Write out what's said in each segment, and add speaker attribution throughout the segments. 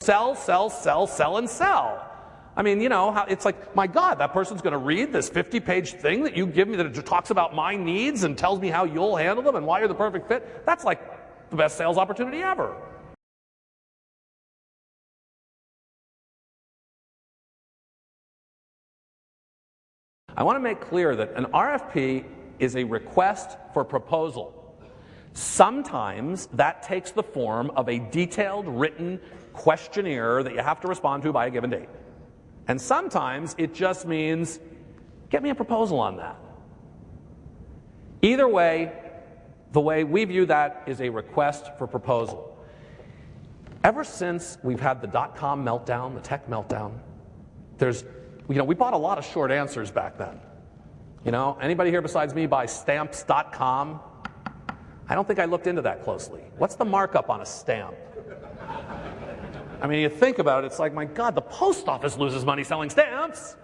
Speaker 1: Sell, sell, sell, sell, and sell. I mean, you know, it's like, my God, that person's going to read this 50-page thing that you give me that talks about my needs and tells me how you'll handle them and why you're the perfect fit. That's like the best sales opportunity ever. I want to make clear that an RFP is a request for proposal. Sometimes that takes the form of a detailed written questionnaire that you have to respond to by a given date. And sometimes it just means, get me a proposal on that. Either way, the way we view that is a request for proposal. Ever since we've had the dot-com meltdown, the tech meltdown, we bought a lot of short answers back then. You know, anybody here besides me buy stamps.com? I don't think I looked into that closely. What's the markup on a stamp? I mean, you think about it, it's like, my God, the post office loses money selling stamps.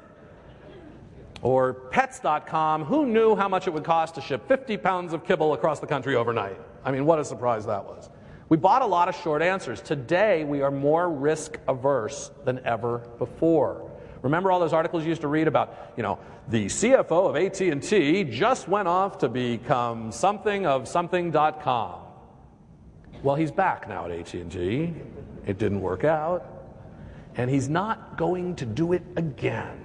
Speaker 1: Or pets.com, who knew how much it would cost to ship 50 pounds of kibble across the country overnight? I mean, what a surprise that was. We bought a lot of short answers. Today, we are more risk averse than ever before. Remember all those articles you used to read about, you know, the CFO of AT&T just went off to become something of something.com. Well, he's back now at AT&T. It didn't work out. And he's not going to do it again.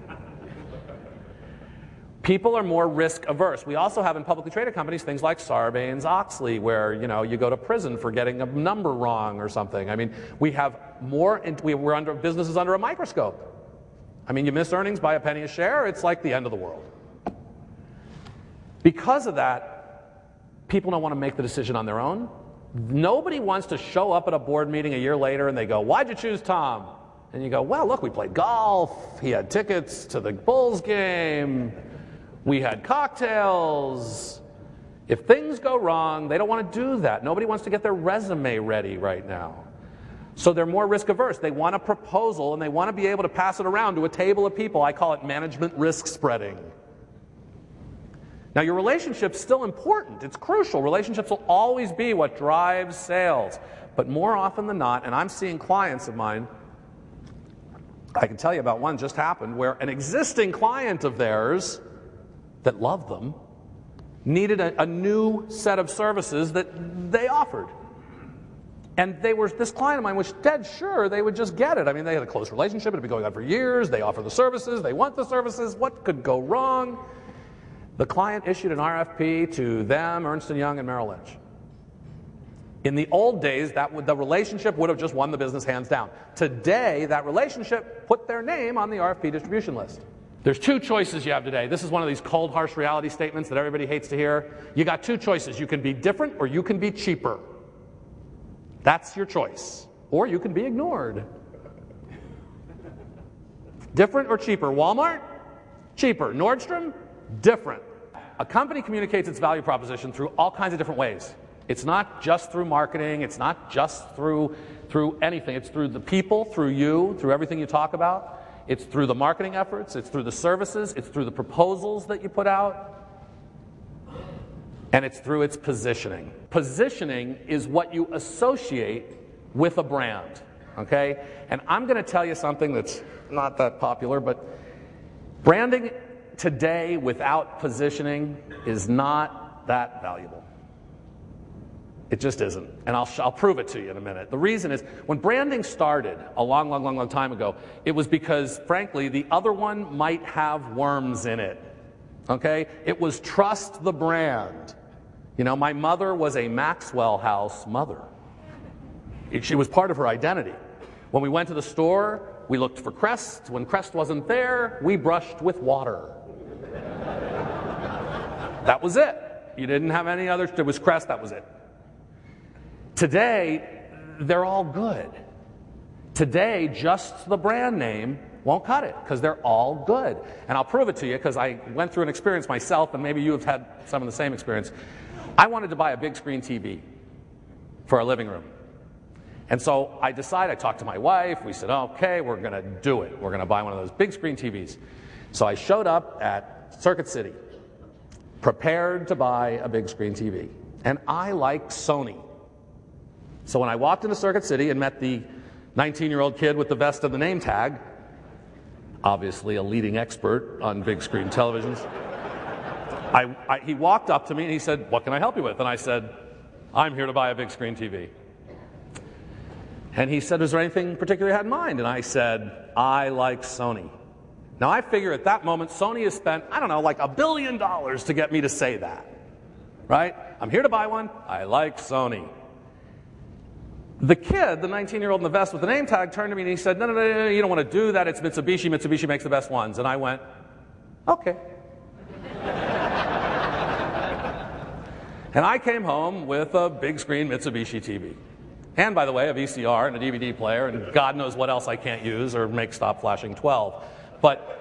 Speaker 1: People are more risk averse. We also have in publicly traded companies things like Sarbanes-Oxley, where, you know, you go to prison for getting a number wrong or something. I mean, we have more, we're under, businesses under a microscope. I mean, you miss earnings by a penny a share, it's like the end of the world. Because of that, people don't want to make the decision on their own. Nobody wants to show up at a board meeting a year later and they go, why'd you choose Tom? And you go, well, look, we played golf, he had tickets to the Bulls game, we had cocktails. If things go wrong, they don't want to do that. Nobody wants to get their resume ready right now. So they're more risk averse. They want a proposal and they want to be able to pass it around to a table of people. I call it management risk spreading. Now, your relationship's still important. It's crucial. Relationships will always be what drives sales. But more often than not, and I'm seeing clients of mine, I can tell you about one just happened where an existing client of theirs that loved them needed a new set of services that they offered. And this client of mine was dead sure they would just get it. I mean, they had a close relationship. It had been going on for years. They offer the services. They want the services. What could go wrong? The client issued an RFP to them, Ernst & Young, and Merrill Lynch. In the old days, the relationship would have just won the business hands down. Today, that relationship put their name on the RFP distribution list. There's two choices you have today. This is one of these cold, harsh reality statements that everybody hates to hear. You got two choices. You can be different or you can be cheaper. That's your choice. Or you can be ignored. Different or cheaper? Walmart? Cheaper. Nordstrom? Different. A company communicates its value proposition through all kinds of different ways. It's not just through marketing. It's not just through anything. It's through the people, through you, through everything you talk about. It's through the marketing efforts. It's through the services. It's through the proposals that you put out. And it's through its positioning. Positioning is what you associate with a brand, okay? And I'm going to tell you something that's not that popular, but branding today without positioning is not that valuable. It just isn't. And I'll prove it to you in a minute. The reason is, when branding started a long time ago, it was because, frankly, the other one might have worms in it. Okay? It was trust the brand. You know, my mother was a Maxwell House mother. She was part of her identity. When we went to the store, we looked for Crest. When Crest wasn't there, we brushed with water. That was it. You didn't have any other. It was Crest, that was it. Today, they're all good. Today, just the brand name won't cut it because they're all good. And I'll prove it to you because I went through an experience myself, and maybe you have had some of the same experience. I wanted to buy a big screen TV for our living room. And so I talked to my wife, we said, okay, we're going to do it. We're going to buy one of those big screen TVs. So I showed up at Circuit City, prepared to buy a big screen TV. And I like Sony. So when I walked into Circuit City and met the 19-year-old kid with the vest and the name tag, obviously a leading expert on big screen televisions. He walked up to me and he said, "What can I help you with?" And I said, "I'm here to buy a big screen TV." And he said, "Is there anything particular you had in mind?" And I said, "I like Sony." Now I figure at that moment Sony has spent, I don't know, like $1 billion to get me to say that. Right? I'm here to buy one. I like Sony. The kid, the 19-year-old in the vest with the name tag, turned to me and he said, no, you don't want to do that. It's Mitsubishi. Mitsubishi makes the best ones. And I went, okay. And I came home with a big screen Mitsubishi TV. And by the way, a VCR and a DVD player and God knows what else I can't use or make stop flashing 12. But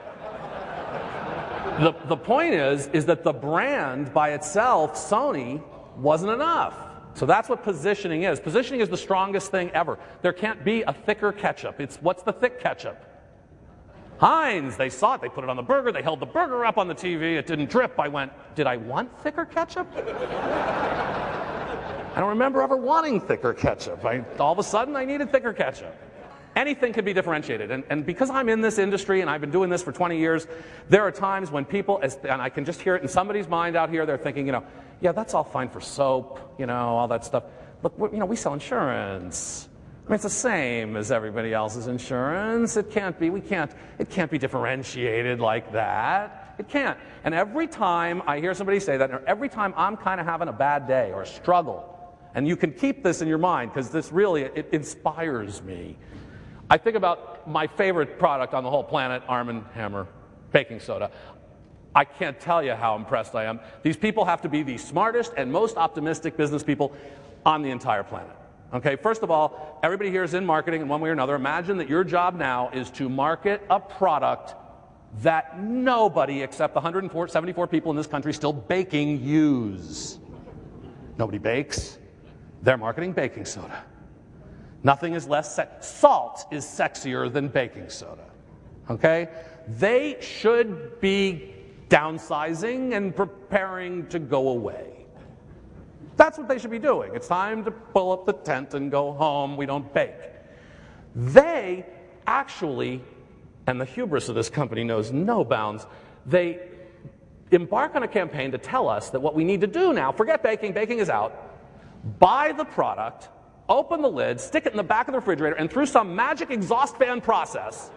Speaker 1: the point is that the brand by itself, Sony, wasn't enough. So that's what positioning is. Positioning is the strongest thing ever. There can't be a thicker ketchup. What's the thick ketchup? Heinz. They saw it. They put it on the burger. They held the burger up on the TV. It didn't drip. I went, did I want thicker ketchup? I don't remember ever wanting thicker ketchup. All of a sudden, I needed thicker ketchup. Anything can be differentiated. And because I'm in this industry and I've been doing this for 20 years, there are times when people, and I can just hear it in somebody's mind out here, they're thinking, yeah, that's all fine for soap, all that stuff. Look, we sell insurance. I mean, it's the same as everybody else's insurance. It can't be differentiated like that. It can't. And every time I hear somebody say that, or every time I'm kind of having a bad day or a struggle, and you can keep this in your mind because this really, it inspires me. I think about my favorite product on the whole planet, Arm & Hammer baking soda. I can't tell you how impressed I am. These people have to be the smartest and most optimistic business people on the entire planet. Okay, first of all, everybody here is in marketing in one way or another. Imagine that your job now is to market a product that nobody except the 174 people in this country still baking use. Nobody bakes. They're marketing baking soda. Nothing is less salt is sexier than baking soda. Okay? They should be downsizing and preparing to go away. That's what they should be doing. It's time to pull up the tent and go home. We don't bake. They actually, and the hubris of this company knows no bounds, they embark on a campaign to tell us that what we need to do now, forget baking, baking is out, buy the product, open the lid, stick it in the back of the refrigerator, and through some magic exhaust fan process,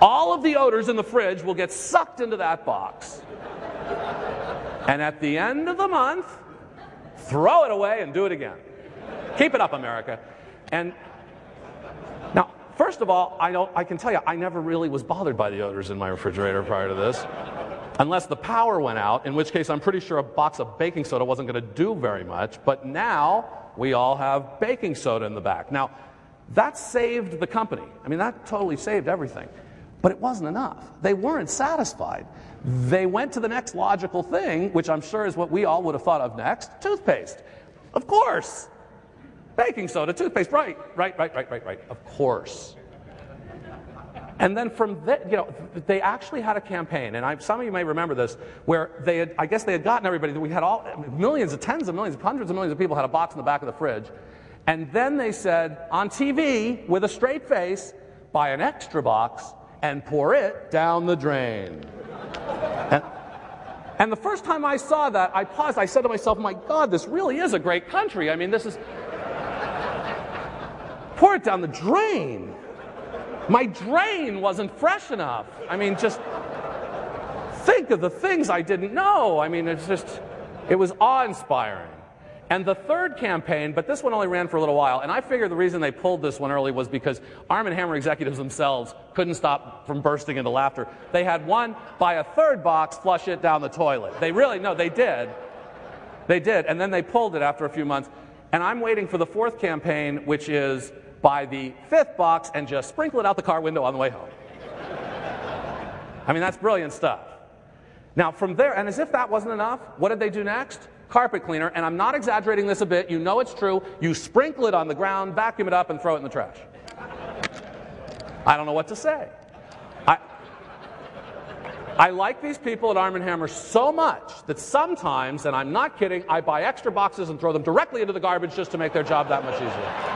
Speaker 1: all of the odors in the fridge will get sucked into that box. And at the end of the month, throw it away and do it again. Keep it up, America. And now, first of all, I can tell you, I never really was bothered by the odors in my refrigerator prior to this. Unless the power went out, in which case I'm pretty sure a box of baking soda wasn't going to do very much. But now we all have baking soda in the back. Now, that saved the company. I mean, that totally saved everything. But it wasn't enough. They weren't satisfied. They went to the next logical thing, which I'm sure is what we all would have thought of next, toothpaste. Of course. Baking soda, toothpaste, right. Of course. And then from there, they actually had a campaign, and some of you may remember this, where I guess they had gotten everybody, we had millions of, tens of millions, hundreds of millions of people had a box in the back of the fridge. And then they said, on TV, with a straight face, buy an extra box and pour it down the drain. And the first time I saw that, I paused, I said to myself, my God, this really is a great country. I mean, this is, pour it down the drain. My drain wasn't fresh enough. I mean, just think of the things I didn't know. I mean, it was awe-inspiring. And the third campaign, but this one only ran for a little while, and I figure the reason they pulled this one early was because Arm & Hammer executives themselves couldn't stop from bursting into laughter. They had one, buy a third box, flush it down the toilet. They did. They did, and then they pulled it after a few months. And I'm waiting for the fourth campaign, which is buy the fifth box and just sprinkle it out the car window on the way home. I mean, that's brilliant stuff. Now, from there, and as if that wasn't enough, what did they do next? Carpet cleaner, and I'm not exaggerating this a bit. You know it's true. You sprinkle it on the ground, vacuum it up, and throw it in the trash. I don't know what to say. I like these people at Arm & Hammer so much that sometimes, and I'm not kidding, I buy extra boxes and throw them directly into the garbage just to make their job that much easier.